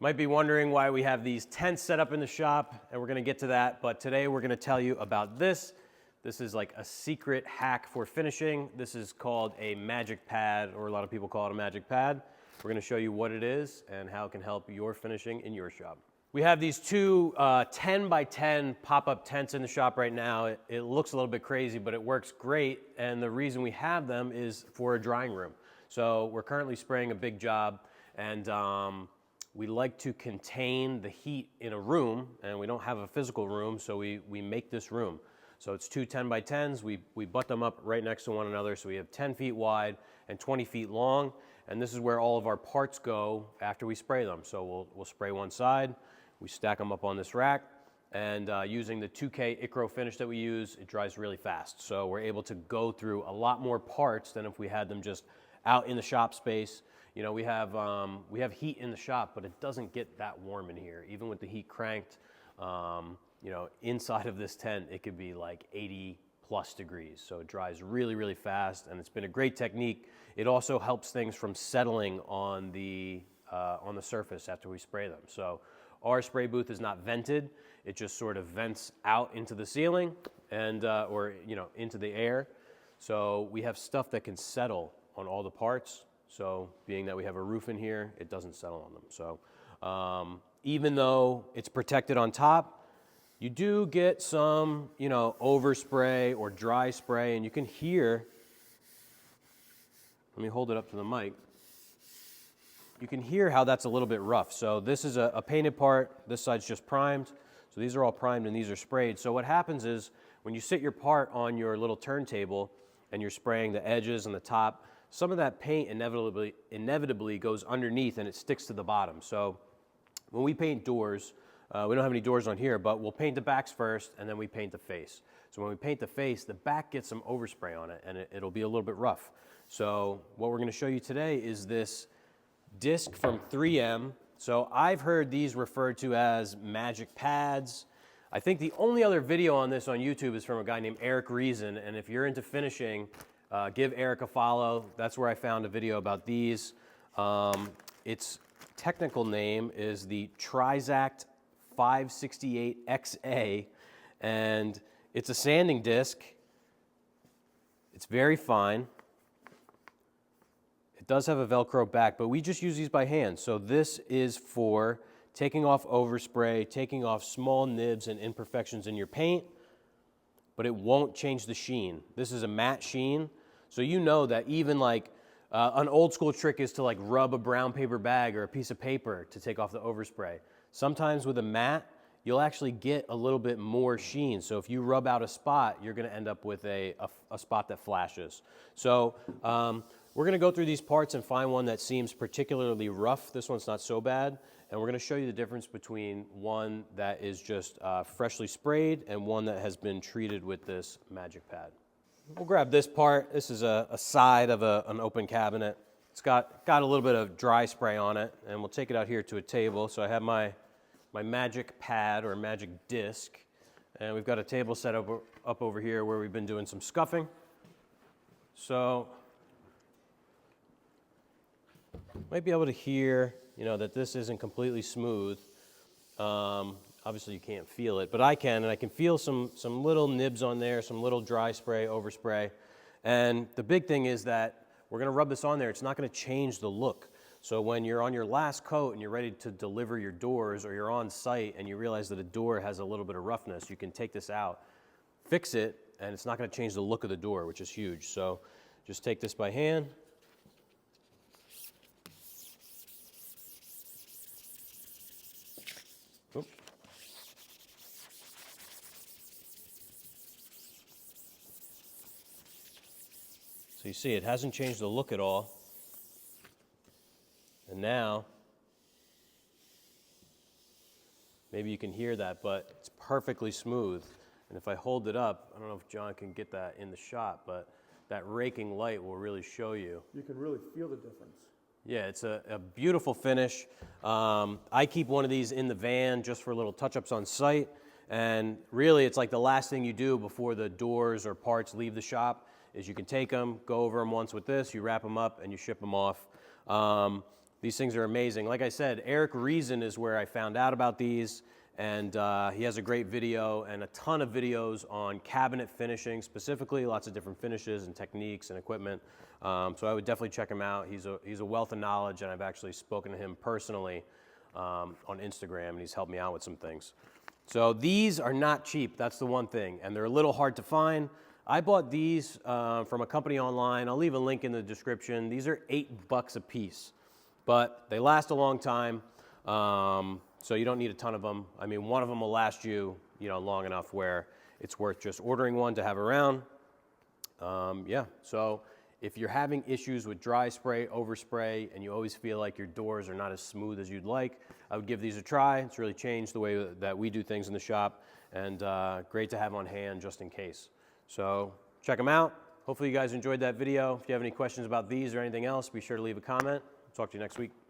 Might be wondering why we have these tents set up in the shop, and we're gonna get to that, but today we're gonna tell you about this. This is like a secret hack for finishing. This is called a magic pad, or a lot of people call it a magic pad. We're gonna show you what it is and how it can help your finishing in your shop. We have these two 10 by 10 pop-up tents in the shop right now. It looks a little bit crazy, but it works great, and the reason we have them is for a drying room. So we're currently spraying a big job, and we like to contain the heat in a room, and we don't have a physical room, so we make this room. So it's two 10 by 10s. We butt them up right next to one another, so we have 10 feet wide and 20 feet long, and this is where all of our parts go after we spray them. So we'll spray one side, we stack them up on this rack, and using the 2K Icro finish that we use, it dries really fast. So we're able to go through a lot more parts than if we had them just out in the shop space. You know, we have heat in the shop, but it doesn't get that warm in here. Even with the heat cranked, you know, inside of this tent, it could be like 80 plus degrees. So it dries really, really fast, and it's been a great technique. It also helps things from settling on the surface after we spray them. So our spray booth is not vented. It just sort of vents out into the ceiling and, or, you know, into the air. So we have stuff that can settle on all the parts. So being that we have a roof in here, it doesn't settle on them. So even though it's protected on top, you do get some, you know, overspray or dry spray, and you can hear, let me hold it up to the mic. You can hear how that's a little bit rough. So this is a painted part, this side's just primed. So these are all primed and these are sprayed. So what happens is when you sit your part on your little turntable and you're spraying the edges and the top, some of that paint inevitably goes underneath and it sticks to the bottom. So when we paint doors, we don't have any doors on here, but we'll paint the backs first and then we paint the face. So when we paint the face, the back gets some overspray on it and it'll be a little bit rough. So what we're gonna show you today is this disc from 3M. So I've heard these referred to as magic pads. I think the only other video on this on YouTube is from a guy named Eric Reason, and if you're into finishing, give Eric a follow. That's where I found a video about these. Its technical name is the Trizact 568XA, and it's a sanding disc. It's very fine. It does have a Velcro back, but we just use these by hand. So this is for taking off overspray, taking off small nibs and imperfections in your paint, but it won't change the sheen. This is a matte sheen. So you know that even like an old school trick is to like rub a brown paper bag or a piece of paper to take off the overspray. Sometimes with a matte, you'll actually get a little bit more sheen. So if you rub out a spot, you're gonna end up with a spot that flashes. So we're gonna go through these parts and find one that seems particularly rough. This one's not so bad. And we're gonna show you the difference between one that is just freshly sprayed and one that has been treated with this magic pad. We'll grab this part. This is a side of an open cabinet. It's got a little bit of dry spray on it, and we'll take it out here to a table. So I have my magic pad or magic disc, and we've got a table set up over here where we've been doing some scuffing. So might be able to hear, you know, that this isn't completely smooth. Obviously you can't feel it, but I can, and I can feel some little nibs on there, some little dry spray, overspray. And the big thing is that we're gonna rub this on there. It's not gonna change the look. So when you're on your last coat and you're ready to deliver your doors, or you're on site and you realize that a door has a little bit of roughness, you can take this out, fix it, and it's not gonna change the look of the door, which is huge. So just take this by hand. Oop. So you see, it hasn't changed the look at all. And now, maybe you can hear that, but it's perfectly smooth. And if I hold it up, I don't know if John can get that in the shot, but that raking light will really show you. You can really feel the difference. Yeah, it's a beautiful finish. I keep one of these in the van just for little touch-ups on site. And really, it's like the last thing you do before the doors or parts leave the shop is you can take them, go over them once with this, you wrap them up, and you ship them off. These things are amazing. Like I said, Eric Reason is where I found out about these, and he has a great video and a ton of videos on cabinet finishing, specifically lots of different finishes and techniques and equipment. So I would definitely check him out. He's a wealth of knowledge, and I've actually spoken to him personally on Instagram, and he's helped me out with some things. So these are not cheap, that's the one thing, and they're a little hard to find. I bought these from a company online. I'll leave a link in the description. These are $8 a piece, but they last a long time, so you don't need a ton of them. I mean, one of them will last you, long enough where it's worth just ordering one to have around. Yeah, so if you're having issues with dry spray, overspray, and you always feel like your doors are not as smooth as you'd like, I would give these a try. It's really changed the way that we do things in the shop, and great to have on hand just in case. So check them out. Hopefully you guys enjoyed that video. If you have any questions about these or anything else, be sure to leave a comment. Talk to you next week.